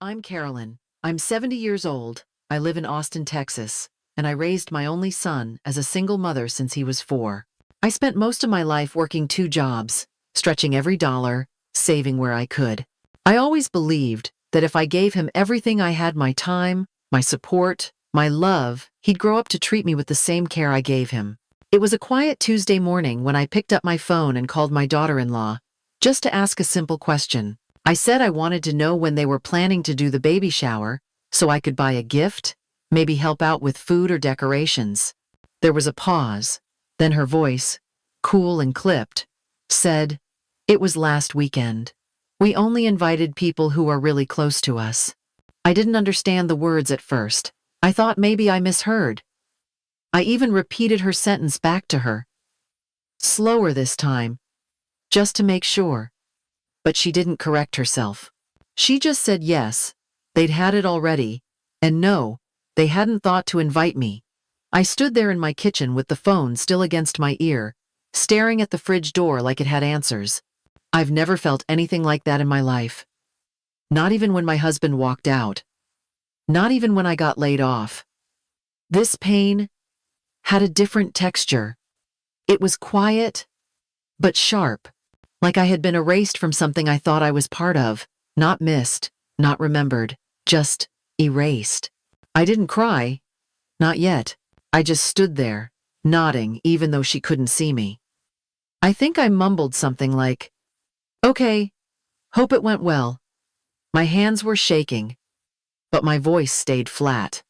I'm Carolyn. I'm 70 years old. I live in Austin, Texas, and I raised my only son as a single mother since he was 4. I spent most of my life working 2 jobs, stretching every dollar, saving where I could. I always believed that if I gave him everything I had, my time, my support, my love, he'd grow up to treat me with the same care I gave him. It was a quiet Tuesday morning when I picked up my phone and called my daughter-in-law, just to ask a simple question. I said I wanted to know when they were planning to do the baby shower, so I could buy a gift, maybe help out with food or decorations. There was a pause. Then her voice, cool and clipped, said, "It was last weekend. We only invited people who are really close to us." I didn't understand the words at first. I thought maybe I misheard. I even repeated her sentence back to her, slower this time, just to make sure. But she didn't correct herself. She just said yes, they'd had it already, and no, they hadn't thought to invite me. I stood there in my kitchen with the phone still against my ear, staring at the fridge door like it had answers. I've never felt anything like that in my life. Not even when my husband walked out. Not even when I got laid off. This pain had a different texture. It was quiet, but sharp, like I had been erased from something I thought I was part of, not missed, not remembered, just erased. I didn't cry, not yet. I just stood there, nodding even though she couldn't see me. I think I mumbled something like, "Okay, hope it went well." My hands were shaking, but my voice stayed flat.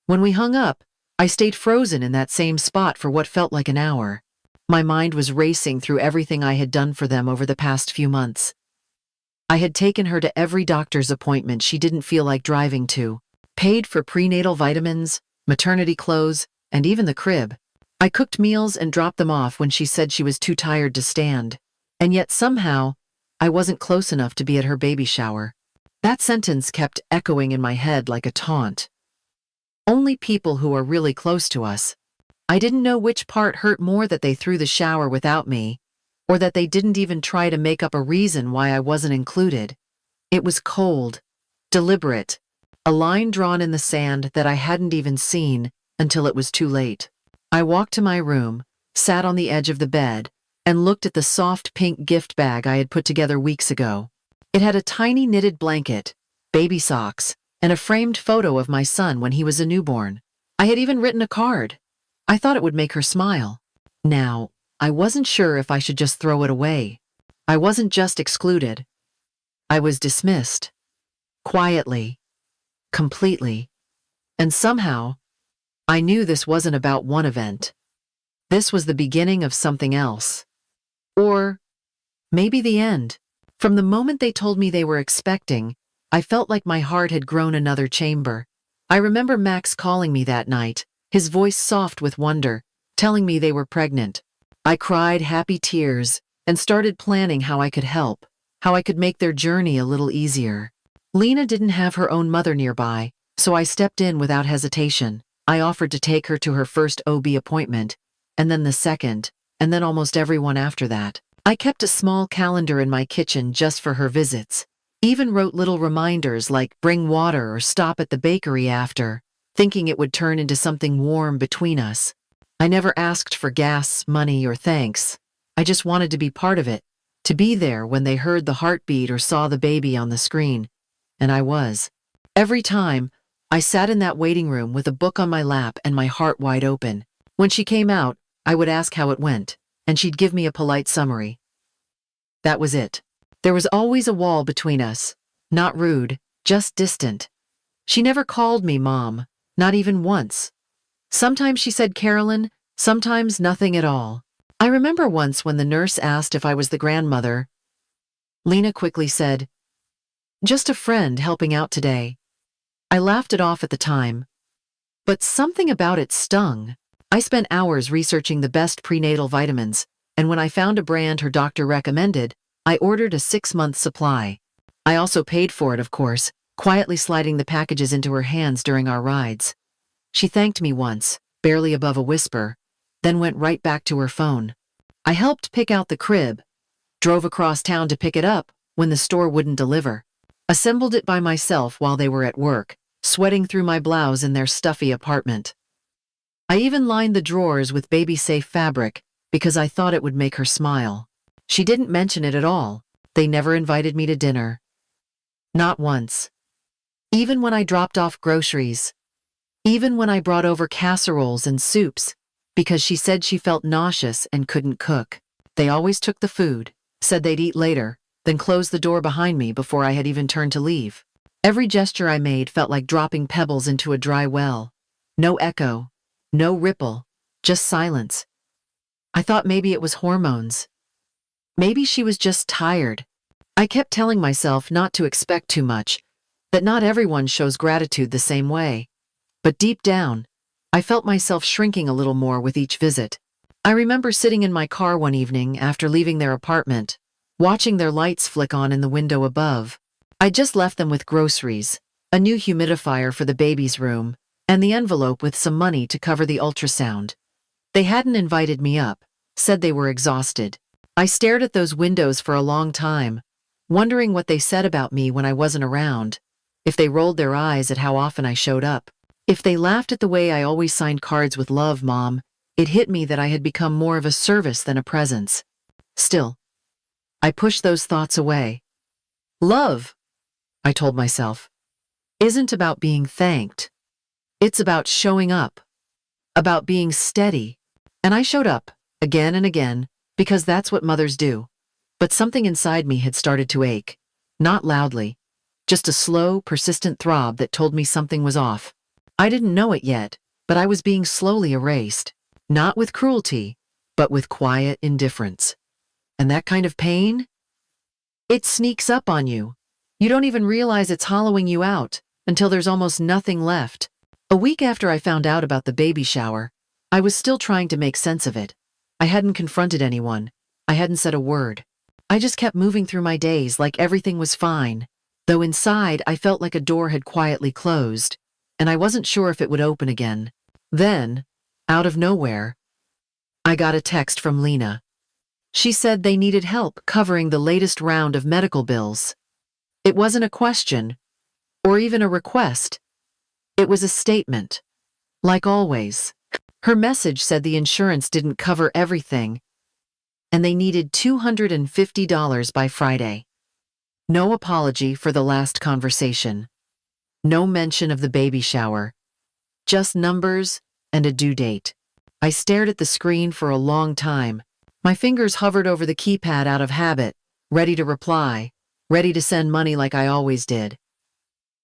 When we hung up, I stayed frozen in that same spot for what felt like an hour. My mind was racing through everything I had done for them over the past few months. I had taken her to every doctor's appointment she didn't feel like driving to, paid for prenatal vitamins, maternity clothes, and even the crib. I cooked meals and dropped them off when she said she was too tired to stand. And yet somehow, I wasn't close enough to be at her baby shower. That sentence kept echoing in my head like a taunt. Only people who are really close to us. I didn't know which part hurt more, that they threw the shower without me, or that they didn't even try to make up a reason why I wasn't included. It was cold, deliberate, a line drawn in the sand that I hadn't even seen until it was too late. I walked to my room, sat on the edge of the bed, and looked at the soft pink gift bag I had put together weeks ago. It had a tiny knitted blanket, baby socks, and a framed photo of my son when he was a newborn. I had even written a card. I thought it would make her smile. Now, I wasn't sure if I should just throw it away. I wasn't just excluded. I was dismissed. Quietly. Completely. And somehow, I knew this wasn't about one event. This was the beginning of something else. Or maybe the end. From the moment they told me they were expecting, I felt like my heart had grown another chamber. I remember Max calling me that night, his voice soft with wonder, telling me they were pregnant. I cried happy tears and started planning how I could help, how I could make their journey a little easier. Lena didn't have her own mother nearby, so I stepped in without hesitation. I offered to take her to her first OB appointment, and then the second, and then almost everyone after that. I kept a small calendar in my kitchen just for her visits. Even wrote little reminders like bring water or stop at the bakery after, thinking it would turn into something warm between us. I never asked for gas, money, or thanks. I just wanted to be part of it, to be there when they heard the heartbeat or saw the baby on the screen. And I was. Every time, I sat in that waiting room with a book on my lap and my heart wide open. When she came out, I would ask how it went, and she'd give me a polite summary. That was it. There was always a wall between us. Not rude, just distant. She never called me Mom, not even once. Sometimes she said Carolyn, sometimes nothing at all. I remember once when the nurse asked if I was the grandmother. Lena quickly said, "Just a friend helping out today." I laughed it off at the time. But something about it stung. I spent hours researching the best prenatal vitamins, and when I found a brand her doctor recommended, I ordered a 6-month supply. I also paid for it, of course, quietly sliding the packages into her hands during our rides. She thanked me once, barely above a whisper, then went right back to her phone. I helped pick out the crib, drove across town to pick it up when the store wouldn't deliver. Assembled it by myself while they were at work, sweating through my blouse in their stuffy apartment. I even lined the drawers with baby-safe fabric because I thought it would make her smile. She didn't mention it at all. They never invited me to dinner. Not once. Even when I dropped off groceries. Even when I brought over casseroles and soups, because she said she felt nauseous and couldn't cook. They always took the food, said they'd eat later, then closed the door behind me before I had even turned to leave. Every gesture I made felt like dropping pebbles into a dry well. No echo, no ripple, just silence. I thought maybe it was hormones. Maybe she was just tired. I kept telling myself not to expect too much, that not everyone shows gratitude the same way. But deep down, I felt myself shrinking a little more with each visit. I remember sitting in my car one evening after leaving their apartment, watching their lights flick on in the window above. I'd just left them with groceries, a new humidifier for the baby's room, and the envelope with some money to cover the ultrasound. They hadn't invited me up, said they were exhausted. I stared at those windows for a long time, wondering what they said about me when I wasn't around, if they rolled their eyes at how often I showed up. If they laughed at the way I always signed cards with love, Mom, it hit me that I had become more of a service than a presence. Still, I pushed those thoughts away. Love, I told myself, isn't about being thanked. It's about showing up, about being steady. And I showed up, again and again, because that's what mothers do. But something inside me had started to ache, not loudly, just a slow, persistent throb that told me something was off. I didn't know it yet, but I was being slowly erased, not with cruelty, but with quiet indifference. And that kind of pain? It sneaks up on you. You don't even realize it's hollowing you out until there's almost nothing left. A week after I found out about the baby shower, I was still trying to make sense of it. I hadn't confronted anyone. I hadn't said a word. I just kept moving through my days like everything was fine, though inside I felt like a door had quietly closed, and I wasn't sure if it would open again. Then, out of nowhere, I got a text from Lena. She said they needed help covering the latest round of medical bills. It wasn't a question, or even a request. It was a statement. Like always. Her message said the insurance didn't cover everything, and they needed $250 by Friday. No apology for the last conversation. No mention of the baby shower. Just numbers and a due date. I stared at the screen for a long time. My fingers hovered over the keypad out of habit, ready to reply, ready to send money like I always did.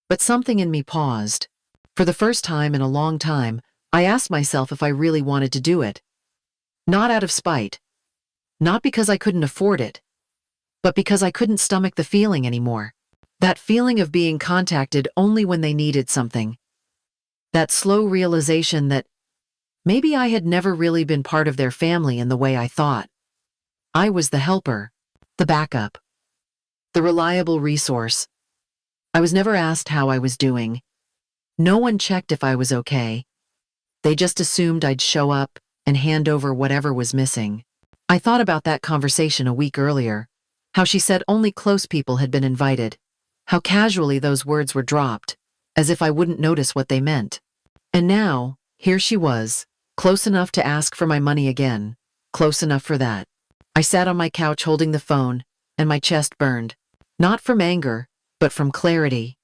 But something in me paused. For the first time in a long time, I asked myself if I really wanted to do it. Not out of spite. Not because I couldn't afford it, but because I couldn't stomach the feeling anymore. That feeling of being contacted only when they needed something. That slow realization that maybe I had never really been part of their family in the way I thought. I was the helper, the backup, the reliable resource. I was never asked how I was doing. No one checked if I was okay. They just assumed I'd show up and hand over whatever was missing. I thought about that conversation a week earlier, how she said only close people had been invited, how casually those words were dropped, as if I wouldn't notice what they meant. And now, here she was, close enough to ask for my money again, close enough for that. I sat on my couch holding the phone, and my chest burned, not from anger, but from clarity,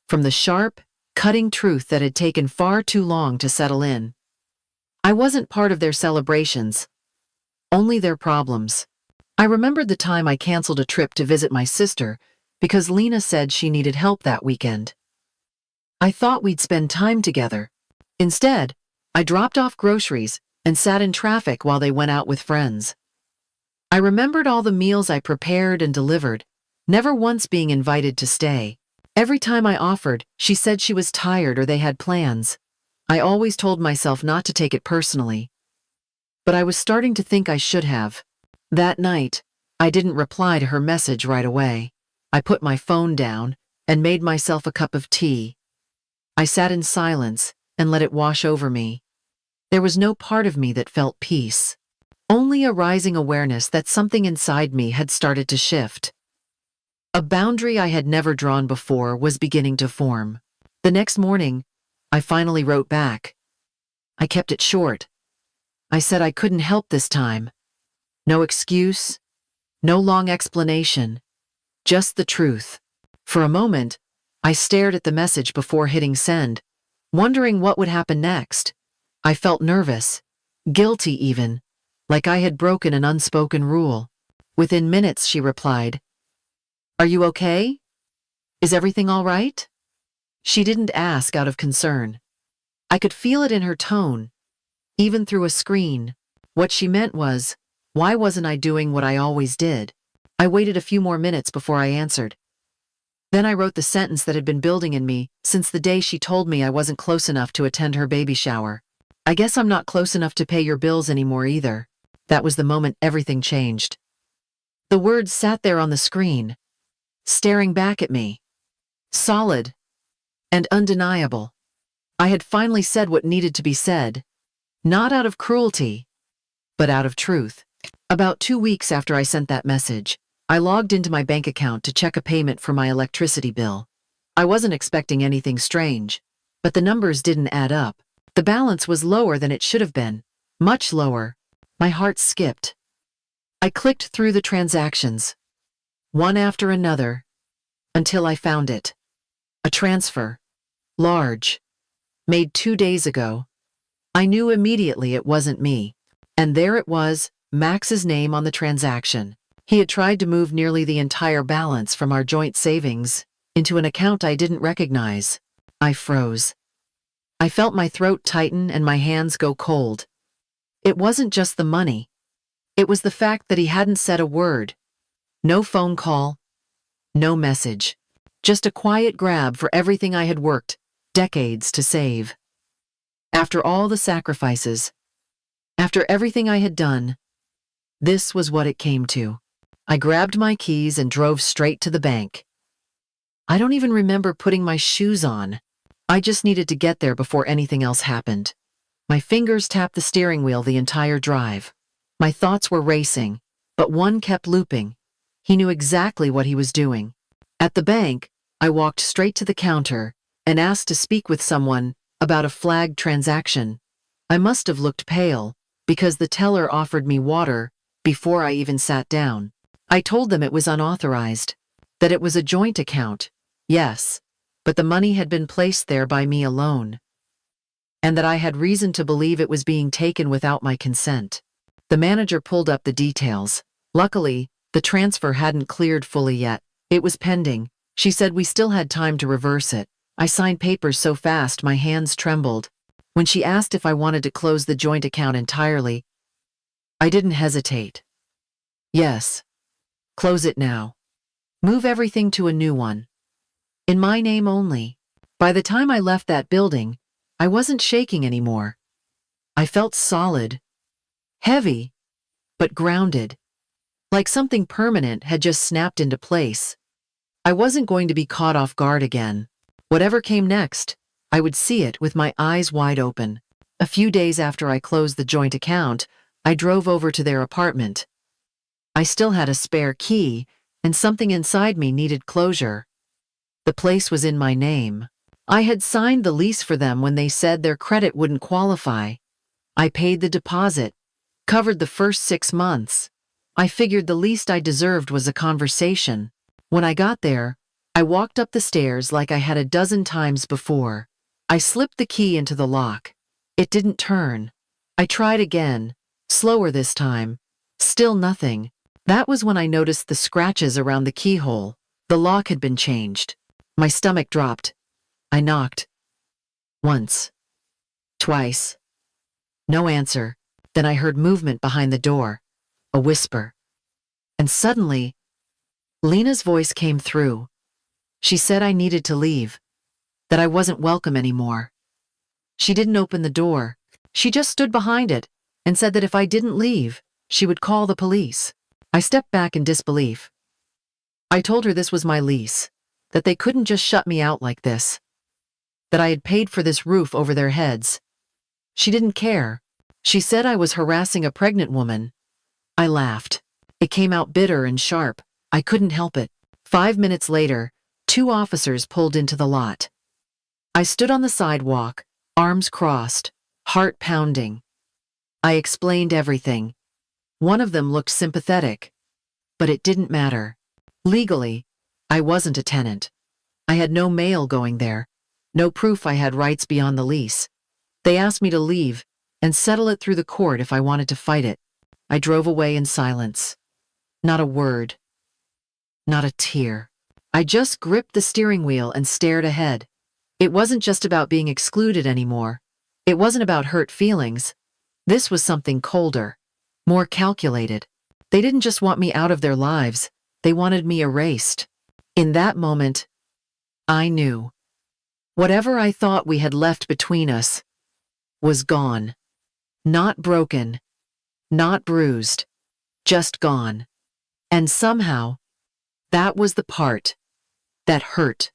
from the sharp, cutting truth that had taken far too long to settle in. I wasn't part of their celebrations, only their problems. I remembered the time I canceled a trip to visit my sister because Lena said she needed help that weekend. I thought we'd spend time together. Instead, I dropped off groceries and sat in traffic while they went out with friends. I remembered all the meals I prepared and delivered, never once being invited to stay. Every time I offered, she said she was tired or they had plans. I always told myself not to take it personally. But I was starting to think I should have. That night, I didn't reply to her message right away. I put my phone down and made myself a cup of tea. I sat in silence and let it wash over me. There was no part of me that felt peace, only a rising awareness that something inside me had started to shift. A boundary I had never drawn before was beginning to form. The next morning, I finally wrote back. I kept it short. I said I couldn't help this time. No excuse, no long explanation, just the truth. For a moment, I stared at the message before hitting send, wondering what would happen next. I felt nervous, guilty even, like I had broken an unspoken rule. Within minutes, she replied, "Are you okay? Is everything all right?" She didn't ask out of concern. I could feel it in her tone, even through a screen. What she meant was, why wasn't I doing what I always did? I waited a few more minutes before I answered. Then I wrote the sentence that had been building in me since the day she told me I wasn't close enough to attend her baby shower. I guess I'm not close enough to pay your bills anymore either. That was the moment everything changed. The words sat there on the screen, staring back at me. Solid and undeniable. I had finally said what needed to be said, not out of cruelty, but out of truth. About 2 weeks after I sent that message, I logged into my bank account to check a payment for my electricity bill. I wasn't expecting anything strange, but the numbers didn't add up. The balance was lower than it should have been, much lower. My heart skipped. I clicked through the transactions, one after another, until I found it. A transfer, large, made 2 days ago. I knew immediately it wasn't me. And there it was, Max's name on the transaction. He had tried to move nearly the entire balance from our joint savings into an account I didn't recognize. I froze. I felt my throat tighten and my hands go cold. It wasn't just the money. It was the fact that he hadn't said a word. No phone call, no message. Just a quiet grab for everything I had worked decades to save. After all the sacrifices, after everything I had done, this was what it came to. I grabbed my keys and drove straight to the bank. I don't even remember putting my shoes on. I just needed to get there before anything else happened. My fingers tapped the steering wheel the entire drive. My thoughts were racing, but one kept looping. He knew exactly what he was doing. At the bank, I walked straight to the counter and asked to speak with someone about a flagged transaction. I must have looked pale, because the teller offered me water before I even sat down. I told them it was unauthorized, that it was a joint account, yes, but the money had been placed there by me alone, and that I had reason to believe it was being taken without my consent. The manager pulled up the details. Luckily, the transfer hadn't cleared fully yet. It was pending. She said we still had time to reverse it. I signed papers so fast my hands trembled. When she asked if I wanted to close the joint account entirely, I didn't hesitate. Yes. Close it now. Move everything to a new one. In my name only. By the time I left that building, I wasn't shaking anymore. I felt solid, heavy, but grounded, like something permanent had just snapped into place. I wasn't going to be caught off guard again. Whatever came next, I would see it with my eyes wide open. A few days after I closed the joint account, I drove over to their apartment. I still had a spare key, and something inside me needed closure. The place was in my name. I had signed the lease for them when they said their credit wouldn't qualify. I paid the deposit, covered the first 6 months. I figured the least I deserved was a conversation. When I got there, I walked up the stairs like I had a dozen times before. I slipped the key into the lock. It didn't turn. I tried again, slower this time. Still nothing. That was when I noticed the scratches around the keyhole. The lock had been changed. My stomach dropped. I knocked. Once. Twice. No answer. Then I heard movement behind the door. A whisper. And suddenly, Lena's voice came through. She said I needed to leave, that I wasn't welcome anymore. She didn't open the door. She just stood behind it and said that if I didn't leave, she would call the police. I stepped back in disbelief. I told her this was my lease, that they couldn't just shut me out like this, that I had paid for this roof over their heads. She didn't care. She said I was harassing a pregnant woman. I laughed. It came out bitter and sharp. I couldn't help it. 5 minutes later, 2 officers pulled into the lot. I stood on the sidewalk, arms crossed, heart pounding. I explained everything. One of them looked sympathetic, but it didn't matter. Legally, I wasn't a tenant. I had no mail going there, no proof I had rights beyond the lease. They asked me to leave and settle it through the court if I wanted to fight it. I drove away in silence. Not a word. Not a tear. I just gripped the steering wheel and stared ahead. It wasn't just about being excluded anymore. It wasn't about hurt feelings. This was something colder, more calculated. They didn't just want me out of their lives, they wanted me erased. In that moment, I knew. Whatever I thought we had left between us was gone. Not broken, not bruised, just gone. And somehow, that was the part that hurt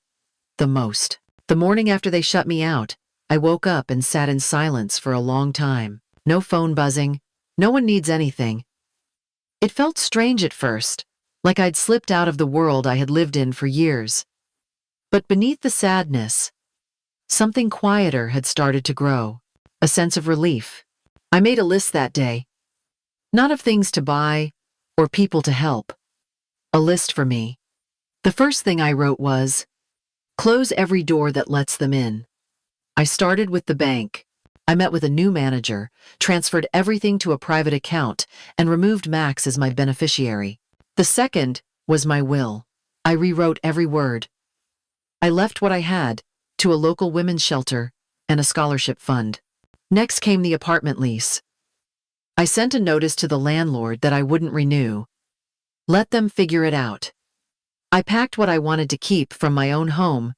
the most. The morning after they shut me out, I woke up and sat in silence for a long time. No phone buzzing, no one needs anything. It felt strange at first, like I'd slipped out of the world I had lived in for years. But beneath the sadness, something quieter had started to grow, a sense of relief. I made a list that day, not of things to buy or people to help. A list for me. The first thing I wrote was, close every door that lets them in. I started with the bank. I met with a new manager, transferred everything to a private account, and removed Max as my beneficiary. The second was my will. I rewrote every word. I left what I had to a local women's shelter and a scholarship fund. Next came the apartment lease. I sent a notice to the landlord that I wouldn't renew. Let them figure it out. I packed what I wanted to keep from my own home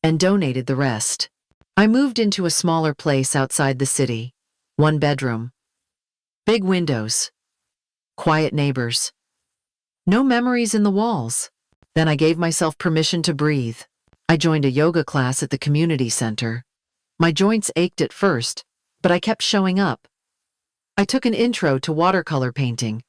and donated the rest. I moved into a smaller place outside the city. 1 bedroom. Big windows. Quiet neighbors. No memories in the walls. Then I gave myself permission to breathe. I joined a yoga class at the community center. My joints ached at first, but I kept showing up. I took an intro to watercolor painting,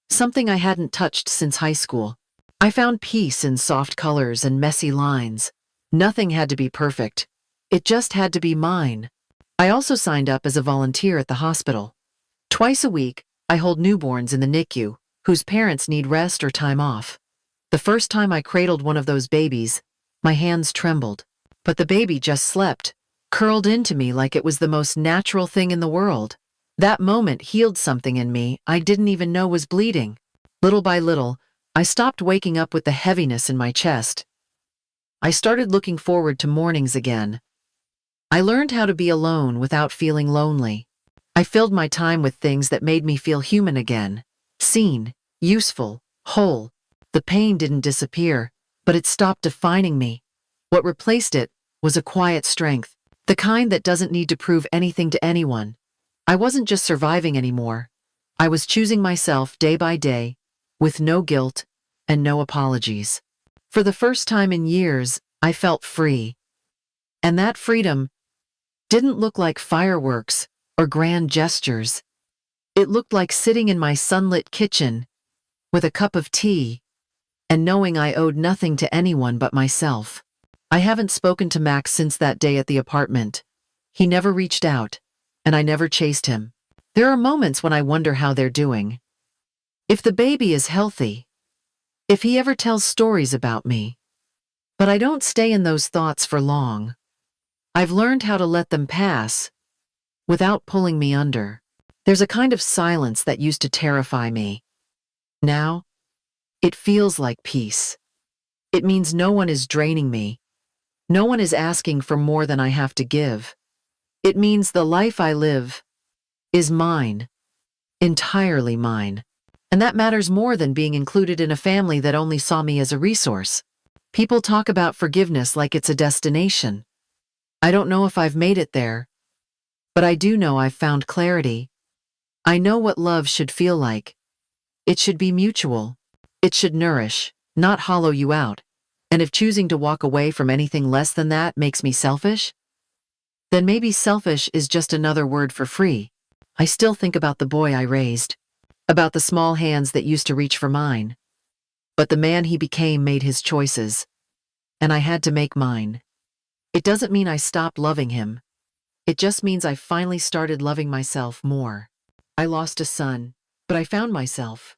something I hadn't touched since high school. I found peace in soft colors and messy lines. Nothing had to be perfect. It just had to be mine. I also signed up as a volunteer at the hospital. Twice a week, I hold newborns in the NICU, whose parents need rest or time off. The first time I cradled one of those babies, my hands trembled. But the baby just slept, curled into me like it was the most natural thing in the world. That moment healed something in me I didn't even know was bleeding. Little by little, I stopped waking up with the heaviness in my chest. I started looking forward to mornings again. I learned how to be alone without feeling lonely. I filled my time with things that made me feel human again. Seen, useful, whole. The pain didn't disappear, but it stopped defining me. What replaced it was a quiet strength, the kind that doesn't need to prove anything to anyone. I wasn't just surviving anymore. I was choosing myself day by day, with no guilt and no apologies. For the first time in years, I felt free. And that freedom didn't look like fireworks or grand gestures. It looked like sitting in my sunlit kitchen with a cup of tea and knowing I owed nothing to anyone but myself. I haven't spoken to Max since that day at the apartment. He never reached out, and I never chased him. There are moments when I wonder how they're doing. If the baby is healthy, if he ever tells stories about me. But I don't stay in those thoughts for long. I've learned how to let them pass without pulling me under. There's a kind of silence that used to terrify me. Now, it feels like peace. It means no one is draining me. No one is asking for more than I have to give. It means the life I live is mine, entirely mine. And that matters more than being included in a family that only saw me as a resource. People talk about forgiveness like it's a destination. I don't know if I've made it there, but I do know I've found clarity. I know what love should feel like. It should be mutual. It should nourish, not hollow you out. And if choosing to walk away from anything less than that makes me selfish, then maybe selfish is just another word for free. I still think about the boy I raised, about the small hands that used to reach for mine, But the man he became made his choices, and I had to make mine. It doesn't mean I stopped loving him. It just means I finally started loving myself more. I lost a son, but I found myself.